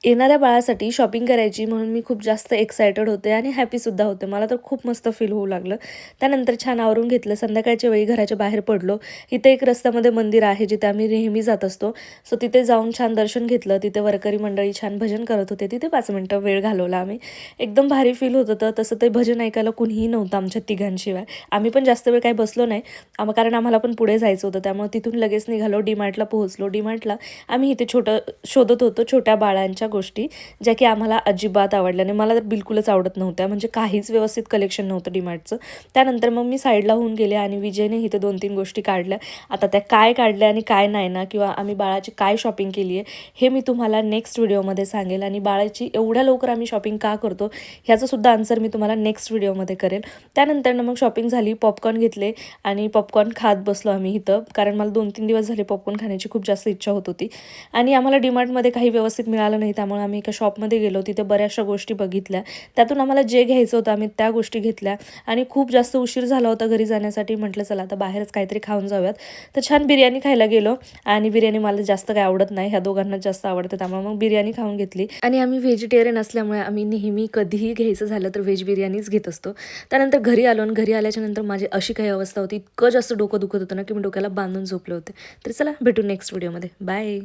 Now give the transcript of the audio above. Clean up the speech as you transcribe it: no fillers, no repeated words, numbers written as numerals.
येणाऱ्या बाळासाठी शॉपिंग करायची म्हणून मी खूप जास्त एक्सायटेड होते आणि हॅपीसुद्धा होते. मला तर खूप मस्त फील होऊ लागलं. त्यानंतर छान आवरून घेतलं. संध्याकाळच्या वेळी घराच्या बाहेर पडलो. इथे एक रस्त्यामध्ये मंदिर आहे जिथे आम्ही नेहमी जात असतो. सो तिथे जाऊन छान दर्शन घेतलं. तिथे वारकरी मंडळी छान भजन करत होते. तिथे 5 मिनिटं वेळ घालवला आम्ही. एकदम भारी फील होत होतं. तसं ते भजन ऐकायला कुणीही नव्हतं आमच्या तिघांशिवाय. आम्ही पण जास्त वेळ काही बसलो नाही. कारण आम्हाला पण पुढे जायचं होतं. त्यामुळे तिथून लगेच निघालो. डी-मार्टला पोहोचलो. डी-मार्टला आम्ही इथे छोटं शोधत होतो छोट्या बाळांच्या गोष्टी, ज्या की आम्हाला अजिबात आवडल्या नाही. मला तर बिलकुलच आवडत नव्हत्या. म्हणजे काहीच व्यवस्थित कलेक्शन नव्हतं डी-मार्टचं. त्यानंतर मग मी साईडला होऊन गेले आणि विजयने इथे 2-3 गोष्टी काढल्या. आता त्या काय काढल्या आणि काय नाही ना, किंवा आम्ही बाळाची काय शॉपिंग केली आहे, हे मी तुम्हाला नेक्स्ट व्हिडिओमध्ये सांगेल. आणि बाळाची एवढ्या लवकर आम्ही शॉपिंग का करतो, ह्याचंसुद्धा आन्सर मी तुम्हाला नेक्स्ट व्हिडिओमध्ये करेल. त्यानंतर मग शॉपिंग झाली. पॉपकॉर्न घेतले आणि पॉपकॉर्न खात बसलो आम्ही इथं. कारण मला 2-3 दिवस झाले पॉपकॉर्न खाण्याची खूप जास्त इच्छा होत होती. आणि आम्हाला डी-मार्टमध्ये काही व्यवस्थित मिळालं नाही. त्यामुळे आम्ही एका शॉपमध्ये गेलो. तिथे बऱ्याचशा गोष्टी बघितल्या. त्यातून आम्हाला जे घ्यायचं होतं आम्ही त्या गोष्टी घेतल्या. आणि खूप जास्त उशीर झाला होता घरी जाण्यासाठी. म्हटलं चला आता बाहेरच काहीतरी खाऊन जाऊयात. तर छान बिर्याणी खायला गेलो. आणि बिर्याणी मला जास्त काही आवडत नाही. ह्या दोघांना जास्त आवडतं. त्यामुळे मग बिर्याणी खाऊन घेतली. आणि आम्ही व्हेजिटेरियन असल्यामुळे आम्ही नेहमी कधीही घ्यायचं झालं तर व्हेज बिर्याणीच घेत असतो. त्यानंतर घरी आलो आणि घरी आल्याच्या नंतर माझी अशी काही अवस्था होती, इतकं जास्त डोकं दुखत होतं ना की मी डोक्याला बांधून झोपले होते. तर चला भेटू नेक्स्ट व्हिडिओमध्ये. बाय.